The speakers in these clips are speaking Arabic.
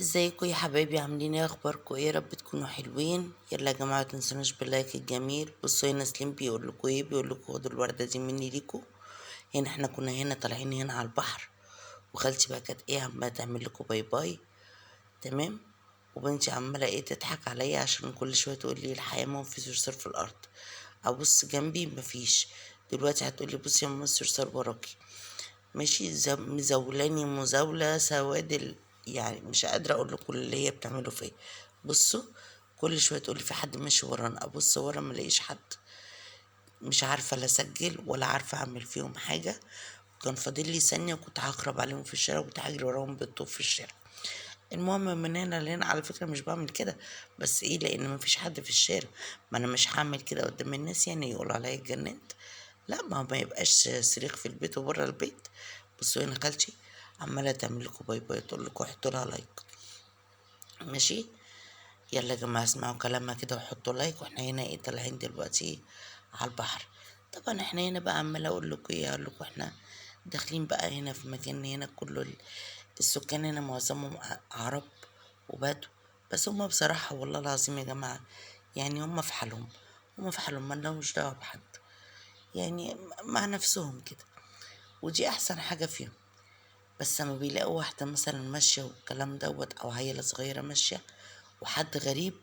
ازيكم يا حبايبي؟ عاملين ايه؟ اخباركم ايه؟ رب تكونوا حلوين. يلا يا جماعه متنسوناش باللايك الجميل. بصوا هنا سليم بيقول لكم ايه، بيقول لكم خدوا الورده دي مني ليكم. هنا احنا كنا هنا طالعين هنا على البحر، وخالتي بقى كانت ايه عماله تعمل لكم باي باي. تمام. وبنتي عماله ايه تضحك عليا عشان كل شويه تقول لي الحياه ما في صرصار في الارض. ابص جنبي مفيش. دلوقتي هتقول لي بصي يا ماما الصرصار وراكي. ماشي مزولاني مزاولة سواد يعني مش قادرة اقول لكم اللي هي بتعمله فيا. بصوا، كل شوية تقولي في حد ماشي ورانا، ابص ورا ملاقيش حد. مش عارفة لا اسجل ولا عارفة اعمل فيهم حاجة. كان فاضل لي ثانية وكنت هخرب عليهم في الشارع وكنت هجري وراهم بالطوب في الشارع. المهم من هنا لهنا على فكرة مش بعمل كده، بس ايه لان مفيش حد في الشارع. ما انا مش هعمل كده قدام الناس يعني يقولوا عليا اتجننت. لا، ما يبقاش صريخ في البيت وبره البيت. بصوا هنا خالتي عمالة تعمل لكم باي باي، تقول لكم حطوا لها لايك. ماشي. يلا يا جماعة اسمعوا كلامها كده وحطوا لايك. واحنا هنا ايه طالعين دلوقتي على البحر. طبعا احنا هنا بقى عمالة اقول لكم ايه، اقول لكم احنا داخلين بقى هنا في مكان هنا كله السكان هنا معظمهم عرب وبدو. بس هما بصراحة والله العظيم يا جماعة، يعني هما في حالهم. هما في حالهم ملهمش دعوة بحد، يعني مع نفسهم كده. ودي احسن حاجة فيهم. بس لما بيلاقوا واحدة مثلا ماشية والكلام دوت أو عيلة صغيرة ماشية وحد غريب،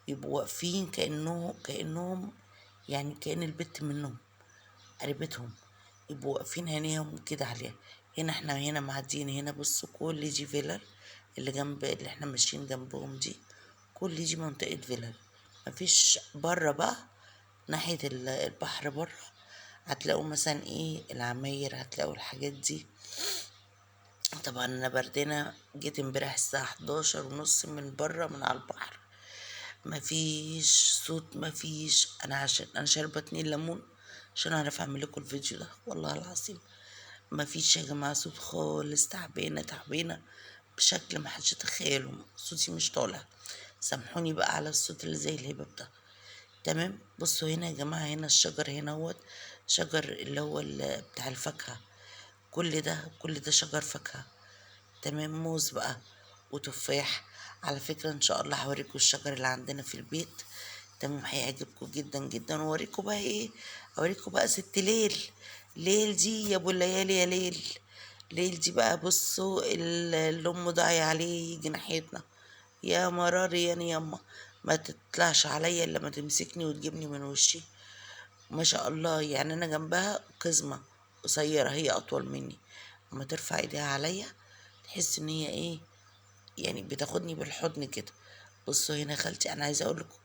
يبقوا واقفين كأنهم يعني كأن البت منهم قريبتهم. يبقوا واقفين عينيهم كده عليها. هنا احنا هنا معديين هنا، بصوا كل دي فيلل اللي جنب اللي احنا ماشيين جنبهم دي. كل دي منطقة فيلل. مفيش بره بقى ناحية البحر بره. هتلاقوا مثلا ايه العماير، هتلاقوا الحاجات دي. طبعا انا بردانة، جيت امبارح الساعة 11:30 من بره من على البحر. مفيش صوت مفيش. انا عشان انا شاربة 2 ليمون عشان اعرف اعمل لكم الفيديو ده والله العظيم. مفيش يا جماعة صوت خالص. تعبانة تعبانة بشكل ما حدش يتخيله. صوتي مش طالع. سامحوني بقى على الصوت اللي زي الهباب ده. تمام. بصوا هنا يا جماعة، هنا الشجر هنا هو شجر اللي هو بتاع الفاكهة. كل ده شجر فاكهة. تمام. موز بقى وتفاح. على فكرة ان شاء الله هوريكم الشجر اللي عندنا في البيت. تمام، هيعجبكم جدا جدا. واوريكم بقى ايه، اوريكم بقى ست ليل. ليل دي يا ابو الليالي يا ليل. ليل دي بقى بصوا اللي امه ضايع عليه يجي ناحيتنا. يا مراري يعني ياما، ما تطلعش عليا الا ما تمسكني وتجيبني من وشي. ما شاء الله، يعني انا جنبها قزمة قصيرة هي اطول مني. اما ترفع ايديها عليا تحس ان هي ايه، يعني بتاخدني بالحضن كده. بصوا هنا خالتي، انا عايزه اقول لكم